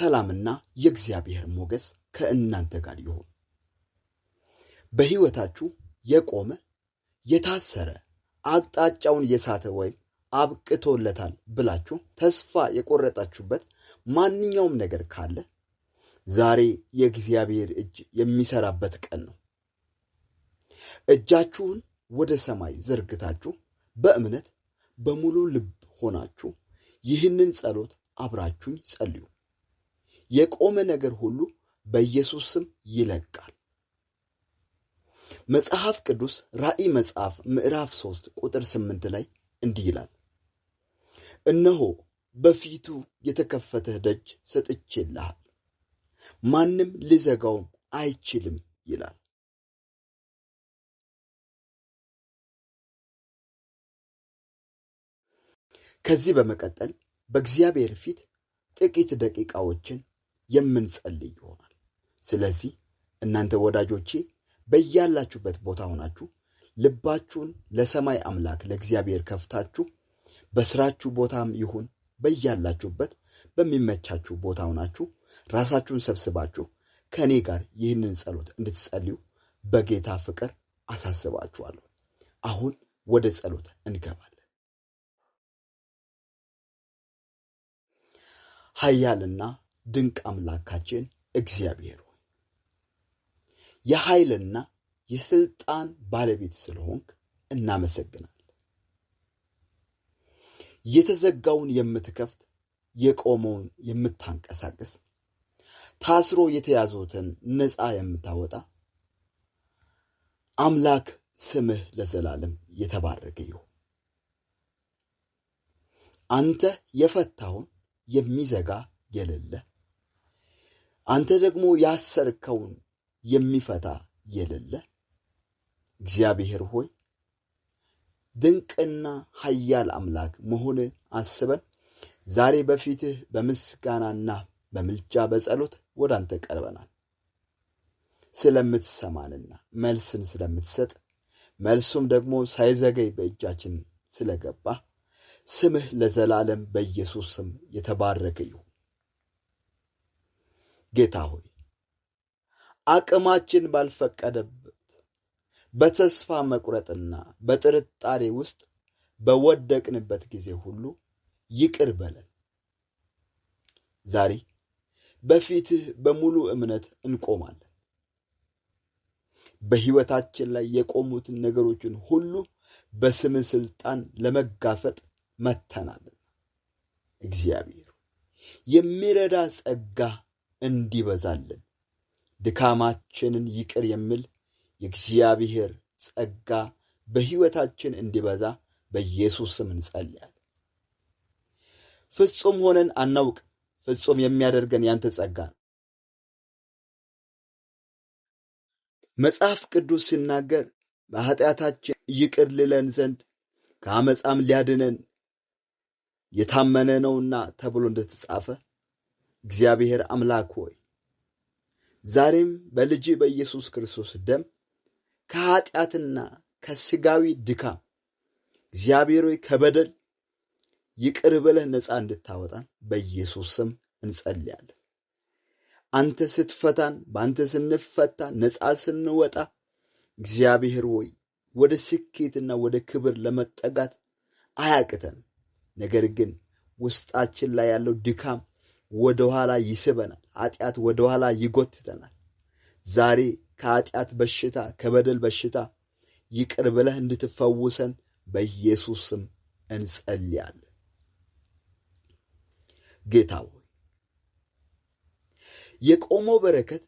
ሰላምና የእግዚአብሔር ሞገስ ከእናንተ ጋር ይሁን። በሕይወታችሁ የቆመ የታሰረ አቅጣጫውን የሳተ ወይም አብቅቶለታል ብላችሁ ተስፋ የቆረጣችሁበት ማንኛውም ነገር ካለ ዛሬ የእግዚአብሔር እጅ የሚሰራበት ቀን ነው። እጃችሁን ወደ ሰማይ ዘርግታችሁ በእምነት በሙሉ ልብ ሆናችሁ ይህንን ጸሎት አብራችሁኝ ጸልዩ። የቆመ ነገር ሁሉ በኢየሱስ ስም ይለቃል። መጽሐፍ ቅዱስ ራእይ መጽሐፍ ምዕራፍ 3 ቁጥር 8 ላይ እንዲህ ይላል፣ እነሆ በፊቱ የተከፈተ ደጅ ሰጥቼልሃል፣ ማንም ሊዘጋውም አይችልም ይላል። ከዚህ በመቀጠል በእግዚአብሔር ፊት ጥቂት ደቂቃዎችን የምንጸልይ ይሆናል። ስለዚህ እናንተ ወዳጆቼ በያላችሁበት ቦታ ሆናችሁ ልባችሁን ለሰማይ አምላክ ለእግዚአብሔር ከፍታችሁ በስራችሁ ቦታም ይሁን በያላችሁበት በሚመቻችሁ ቦታ ሆናችሁ ራሳችሁን ሰብስባችሁ ከኔ ጋር ይህንን ጸሎት እንድትጸልዩ በጌታ ፍቅር አሳስባችኋለሁ። አሁን ወደ ጸሎት እንገባለን። ኃያልና ድንቅ አምላካችን እግዚአብሔር ሆይ የኃይልና የስልጣን ባለቤት ስለሆንክ እናመሰግናለን። የተዘጋውን የምትከፍት የቆመውን የምታንቀሳቅስ ታስሮ የተያዙትን ነፃ የምታወጣ አምላክ ስምህ ለዘላለም የተባረከ ይሁን። አንተ የፈታውን የሚዘጋ የሌለ፣ አንተ ደግሞ ያሰርከውን የሚፈታ የሌለ እግዚአብሔር ሆይ ድንቅና ኃያል አምላክ መሆንን አስበን ዛሬ በፊትህ በምስጋናና በምልጃ በጸሎት ወደ አንተ ቀርበናል። ስለምትሰማንና መልስን ስለምትሰጥ መልሱም ደግሞ ሳይዘገይ በእጃችን ስለገባ ስምህ ለዘላለም በኢየሱስ ስም የተባረከ ይሁን። ጌታ ሆይ አቅማችን ባልፈቀደበት በተስፋ መቁረጥና በጥርጣሬ ውስጥ በወደቅንበት ጊዜ ሁሉ ይቅር በለን። ዛሬ በፊትህ በሙሉ እምነት እንቆማለን። በሕይወታችን ላይ የቆሙትን ነገሮችን ሁሉ በስምህ ስልጣን ለመጋፈጥ መተናለን። እግዚአብሔር የሚረዳ ጸጋ እንዲበዛልን ድካማችንን ይቅር የሚል የእግዚአብሔር ጸጋ በሕይወታችን እንዲበዛ በኢየሱስ ስም እንጸልያለን። ፍጹም ሆነን አናውቅ። ፍጹም የሚያደርገን ያንተ ጸጋ ነው። መጽሐፍ ቅዱስ ሲናገር በኃጢአታችን ይቅር ሊለን ዘንድ ከአመፃም ሊያድነን የታመነ ነውና ተብሎ እንደተጻፈ እግዚአብሔር አምላክ ሆይ ዛሬም በልጅ በኢየሱስ ክርስቶስ ደም ከኃጢአትና ከስጋዊ ድካም እግዚአብሔር ሆይ ከበደል ይቅር ብለህ ነፃ እንድታወጣን በኢየሱስ ስም እንጸልያለን። አንተ ስትፈታን፣ በአንተ ስንፈታ፣ ነፃ ስንወጣ እግዚአብሔር ሆይ ወደ ስኬትና ወደ ክብር ለመጠጋት አያቅተንም። ነገር ግን ውስጣችን ላይ ያለው ድካም ወደኋላ ይስበናል። ኃጢአት ወደኋላ ይጎትተናል። ዛሬ ከኃጢአት በሽታ ከበደል በሽታ ይቅር ብለህ እንድትፈውሰን በኢየሱስ ስም እንጸልያለን። ጌታ ሆይ የቆመው በረከት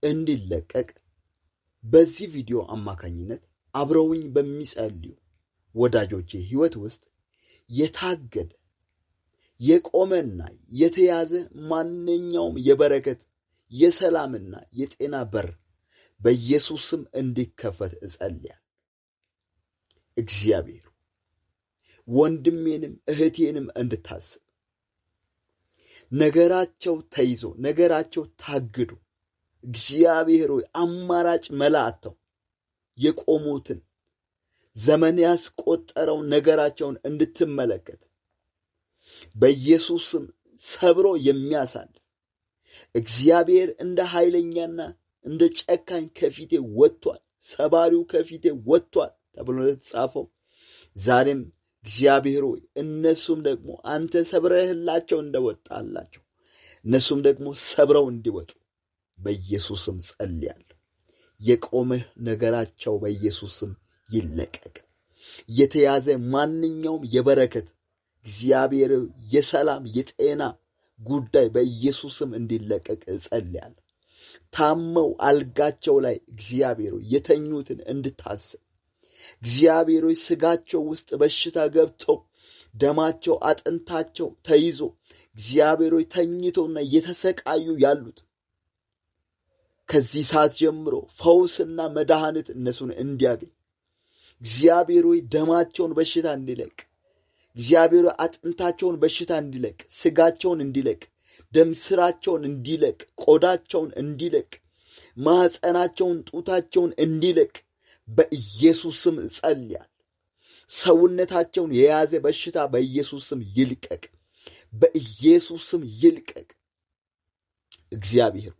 እንዲለቀቅ በዚህ ቪዲዮ አማካኝነት አብረውኝ በሚጸልዩ ወዳጆቼ ሕይወት ውስጥ የታገደ የቆመና የተያዘ ማንኛውም የበረከት የሰላምና የጤና በር በኢየሱስ ስም እንዲከፈት እጸልያለሁ። እግዚአብሔር ወንድሜንም እህቴንም እንድታስብ ነገራቸው ተይዞ ነገራቸው ታግዶ እግዚአብሔር ሆይ አማራጭ መላ አጥተው የቆሙትን ዘመን ያስቆጠረው ነገራቸውን እንድትመለከት በኢየሱስ ስም ሰብሮ የሚያሳልፍ እግዚአብሔር እንደ ኃይለኛና እንደ ጨካኝ ከፊቴ ወጥቷል፣ ሰባሪው ከፊቴ ወጥቷል ተብሎ የተጻፈው ዛሬም እግዚአብሔር ሆይ እነሱም ደግሞ አንተ ሰብረህላቸው እንደወጣላቸው እነሱም ደግሞ ሰብረው እንዲወጡ በኢየሱስም ጸልያለሁ። የቆመ ነገራቸው በኢየሱስም ይለቀቅ። የተያዘ ማንኛውም የበረከት እግዚአብሔር የሰላም የጤና ጉዳይ በኢየሱስም እንዲለቀቅ እጸልያለሁ። ታመው አልጋቸው ላይ እግዚአብሔር የተኙትን እንድታስብ እግዚአብሔር ስጋቸው ውስጥ በሽታ ገብተው ደማቸው አጥንታቸው ተይዞ እግዚአብሔር ተኝተውና እየተሰቃዩ ያሉት ከዚህ ሰዓት ጀምሮ ፈውስና መድኃኒት እነሱን እንዲያገኝ እግዚአብሔር ደማቸውን በሽታ እንዲለቅ እግዚአብሔር አጥንታቸውን በሽታ እንዲለቅ ስጋቸውን እንዲለቅ ደም ስራቸውን እንዲለቅ ቆዳቸውን እንዲለቅ ማህፀናቸውን ጡታቸውን እንዲለቅ በኢየሱስም ጸልያለሁ። ሰውነታቸውን የያዘ በሽታ በኢየሱስም ይልቀቅ፣ በኢየሱስም ይልቀቅ። እግዚአብሔር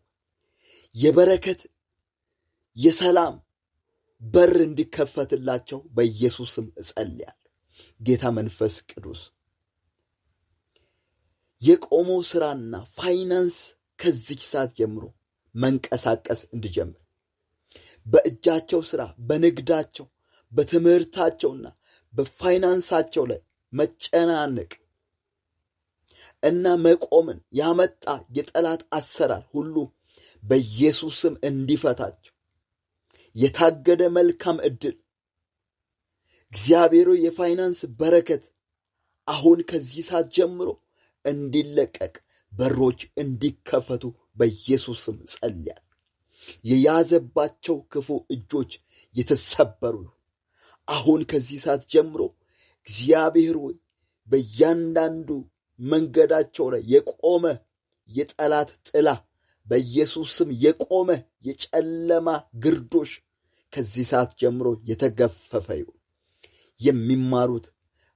የበረከት የሰላም በር እንዲከፈትላቸው በኢየሱስም እጸልያለሁ። ጌታ መንፈስ ቅዱስ የቆመው ስራና ፋይናንስ ከዚህ ሰዓት ጀምሮ መንቀሳቀስ እንዲጀምር በእጃቸው ስራ በንግዳቸው በትምህርታቸውና በፋይናንሳቸው ላይ መጨናነቅ እና መቆምን ያመጣ የጠላት አሰራር ሁሉ በኢየሱስም እንዲፈታቸው የታገደ መልካም ዕድል እግዚአብሔር የፋይናንስ በረከት አሁን ከዚህ ሰዓት ጀምሮ እንዲለቀቅ በሮች እንዲከፈቱ በኢየሱስም ጸልያለሁ። የያዘባቸው ክፉ እጆች የተሰበሩ አሁን ከዚህ ሰዓት ጀምሮ እግዚአብሔር ሆይ በእያንዳንዱ መንገዳቸው ላይ የቆመ የጠላት ጥላ በኢየሱስም የቆመ የጨለማ ግርዶሽ ከዚህ ሰዓት ጀምሮ የተገፈፈ ይሁን። የሚማሩት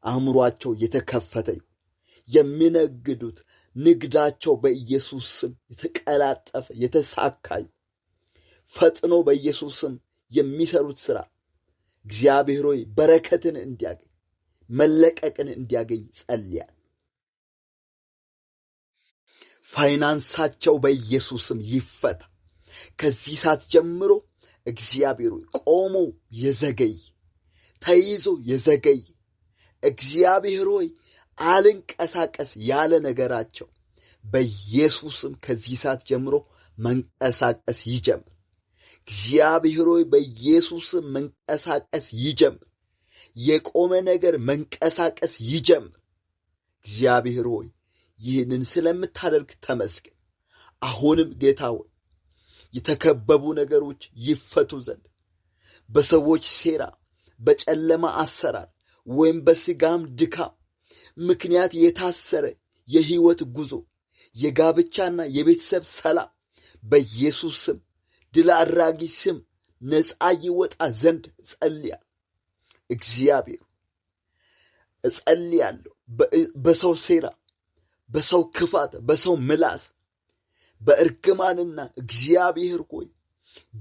አእምሯቸው የተከፈተ ይሁን። የሚነግዱት ንግዳቸው በኢየሱስም የተቀላጠፈ የተሳካ ይሁን። ፈጥኖ በኢየሱስም የሚሰሩት ስራ እግዚአብሔር ሆይ በረከትን እንዲያገኝ መለቀቅን እንዲያገኝ ጸልያለሁ። ፋይናንሳቸው በኢየሱስም ይፈታ። ከዚህ ሰዓት ጀምሮ እግዚአብሔር ሆይ ቆሞ የዘገይ ተይዞ የዘገይ እግዚአብሔር ሆይ አልንቀሳቀስ ያለ ነገራቸው በኢየሱስም ከዚህ ሰዓት ጀምሮ መንቀሳቀስ ይጀምር። እግዚአብሔር ሆይ በኢየሱስም መንቀሳቀስ ይጀምር። የቆመ ነገር መንቀሳቀስ ይጀምር። እግዚአብሔር ሆይ ይህንን ስለምታደርግ ተመስገን። አሁንም ጌታ ሆይ የተከበቡ ነገሮች ይፈቱ ዘንድ በሰዎች ሴራ በጨለማ አሰራር ወይም በስጋም ድካም ምክንያት የታሰረ የህይወት ጉዞ የጋብቻና የቤተሰብ ሰላም በኢየሱስ ስም ድል አድራጊ ስም ነፃ ይወጣ ዘንድ ጸልያለሁ። እግዚአብሔር እጸልያለሁ በሰው ሴራ በሰው ክፋት በሰው ምላስ በእርግማንና እግዚአብሔር ሆይ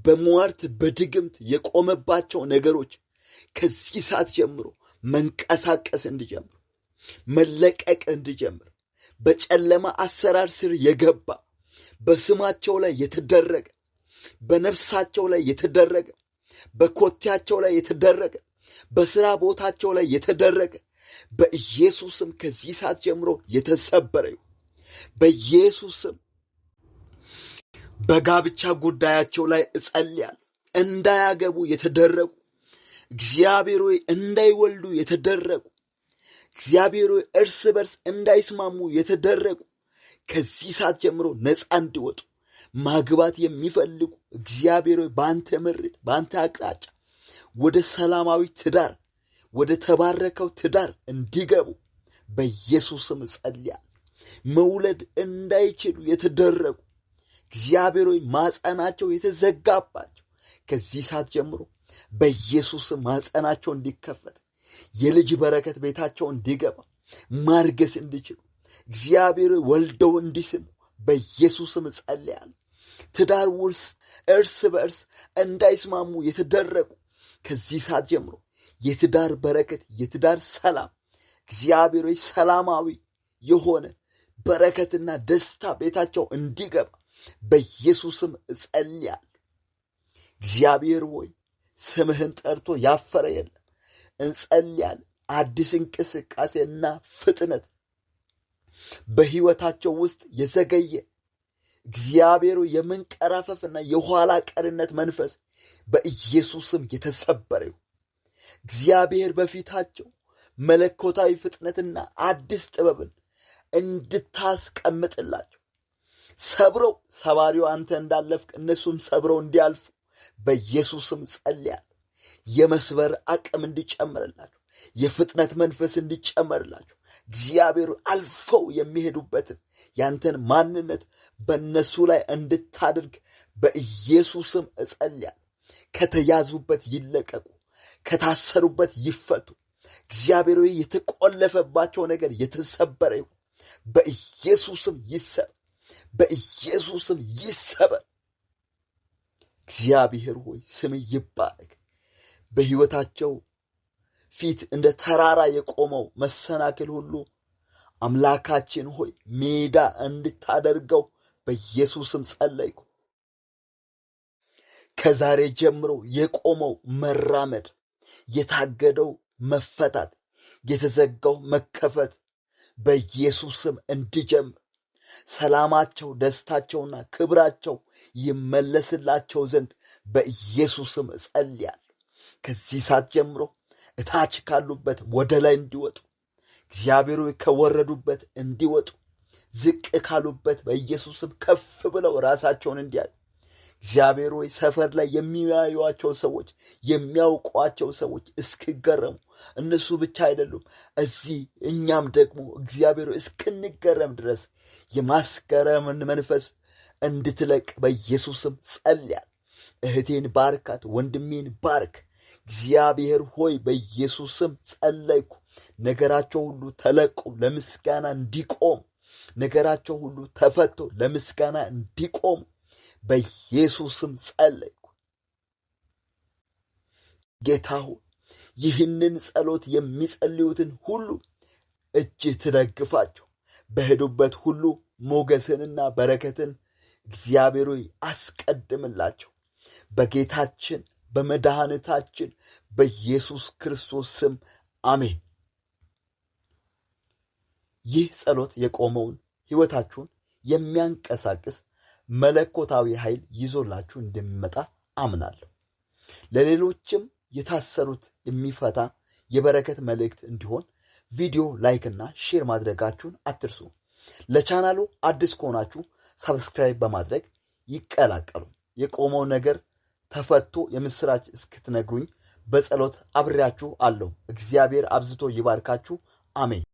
በሟርት በድግምት የቆመባቸው ነገሮች ከዚህ ሰዓት ጀምሮ መንቀሳቀስ እንዲጀምር መለቀቅ እንዲጀምር በጨለማ አሰራር ስር የገባ በስማቸው ላይ የተደረገ በነፍሳቸው ላይ የተደረገ በኮቴያቸው ላይ የተደረገ በስራ ቦታቸው ላይ የተደረገ በኢየሱስም ከዚህ ሰዓት ጀምሮ የተሰበረ በኢየሱስም በጋብቻ ጉዳያቸው ላይ እጸልያለሁ። እንዳያገቡ የተደረጉ እግዚአብሔር ሆይ እንዳይወልዱ የተደረጉ እግዚአብሔር ሆይ እርስ በርስ እንዳይስማሙ የተደረጉ ከዚህ ሰዓት ጀምሮ ነፃ እንዲወጡ ማግባት የሚፈልጉ እግዚአብሔር ሆይ በአንተ ምሪት በአንተ አቅጣጫ ወደ ሰላማዊ ትዳር ወደ ተባረከው ትዳር እንዲገቡ በኢየሱስም ጸልያለሁ። መውለድ እንዳይችሉ የተደረጉ እግዚአብሔር ሆይ ማጸናቸው የተዘጋባቸው ከዚህ ሰዓት ጀምሮ በኢየሱስም ማጸናቸው እንዲከፈት የልጅ በረከት ቤታቸው እንዲገባ ማርገስ እንዲችሉ እግዚአብሔር ወልደው እንዲስሙ በኢየሱስም ጸልያለሁ። ትዳር ውስጥ እርስ በእርስ እንዳይስማሙ የተደረጉ ከዚህ ሰዓት ጀምሮ የትዳር በረከት፣ የትዳር ሰላም፣ እግዚአብሔር ሆይ ሰላማዊ የሆነ በረከትና ደስታ ቤታቸው እንዲገባ በኢየሱስም እጸልያለሁ። እግዚአብሔር ሆይ ስምህን ጠርቶ ያፈረ የለም። እንጸልያለን አዲስ እንቅስቃሴና ፍጥነት በሕይወታቸው ውስጥ የዘገየ እግዚአብሔር የመንቀራፈፍና የኋላ ቀርነት መንፈስ በኢየሱስም የተሰበረ ይሁን። እግዚአብሔር በፊታቸው መለኮታዊ ፍጥነትና አዲስ ጥበብን እንድታስቀምጥላቸው ሰብረው ሰባሪው አንተ እንዳለፍክ እነሱም ሰብረው እንዲያልፉ በኢየሱስም ጸልያለሁ። የመስበር አቅም እንዲጨመርላቸው፣ የፍጥነት መንፈስ እንዲጨመርላቸው እግዚአብሔር አልፈው የሚሄዱበትን ያንተን ማንነት በእነሱ ላይ እንድታደርግ በኢየሱስም እጸልያለሁ። ከተያዙበት ይለቀቁ፣ ከታሰሩበት ይፈቱ። እግዚአብሔር የተቆለፈባቸው ነገር የተሰበረ ይሁን። በኢየሱስም ይሰበር፣ በኢየሱስም ይሰበር። እግዚአብሔር ሆይ ስም ይባረክ። በሕይወታቸው ፊት እንደ ተራራ የቆመው መሰናክል ሁሉ አምላካችን ሆይ ሜዳ እንድታደርገው በኢየሱስም ጸለይኩ። ከዛሬ ጀምሮ የቆመው መራመድ፣ የታገደው መፈታት፣ የተዘጋው መከፈት በኢየሱስም እንዲጀምር ሰላማቸው፣ ደስታቸውና ክብራቸው ይመለስላቸው ዘንድ በኢየሱስም እጸልያለሁ። ከዚህ ሰዓት ጀምሮ እታች ካሉበት ወደ ላይ እንዲወጡ፣ እግዚአብሔር ከወረዱበት እንዲወጡ፣ ዝቅ ካሉበት በኢየሱስም ከፍ ብለው ራሳቸውን እንዲያዩ፣ እግዚአብሔር ሆይ ሰፈር ላይ የሚያዩዋቸው ሰዎች፣ የሚያውቋቸው ሰዎች እስኪገረሙ፣ እነሱ ብቻ አይደሉም እዚህ እኛም ደግሞ እግዚአብሔር እስክንገረም ድረስ የማስገረምን መንፈስ እንድትለቅ በኢየሱስም ጸልያለሁ። እህቴን ባርካት፣ ወንድሜን ባርክ። እግዚአብሔር ሆይ በኢየሱስም ጸለይኩ። ነገራቸው ሁሉ ተለቆ ለምስጋና እንዲቆም፣ ነገራቸው ሁሉ ተፈቶ ለምስጋና እንዲቆም በኢየሱስም ጸለይኩ። ጌታ ሆይ ይህንን ጸሎት የሚጸልዩትን ሁሉ እጅ ትደግፋቸው። በሄዱበት ሁሉ ሞገስንና በረከትን እግዚአብሔር ሆይ አስቀድምላቸው። በጌታችን በመድኃኒታችን በኢየሱስ ክርስቶስ ስም አሜን። ይህ ጸሎት የቆመውን ሕይወታችሁን የሚያንቀሳቅስ መለኮታዊ ኃይል ይዞላችሁ እንደሚመጣ አምናለሁ። ለሌሎችም የታሰሩት የሚፈታ የበረከት መልእክት እንዲሆን ቪዲዮ ላይክና ሼር ማድረጋችሁን አትርሱ። ለቻናሉ አዲስ ከሆናችሁ ሰብስክራይብ በማድረግ ይቀላቀሉ። የቆመው ነገር ተፈቶ የምስራች እስክትነግሩኝ በጸሎት አብሬያችሁ አለሁ። እግዚአብሔር አብዝቶ ይባርካችሁ። አሜን።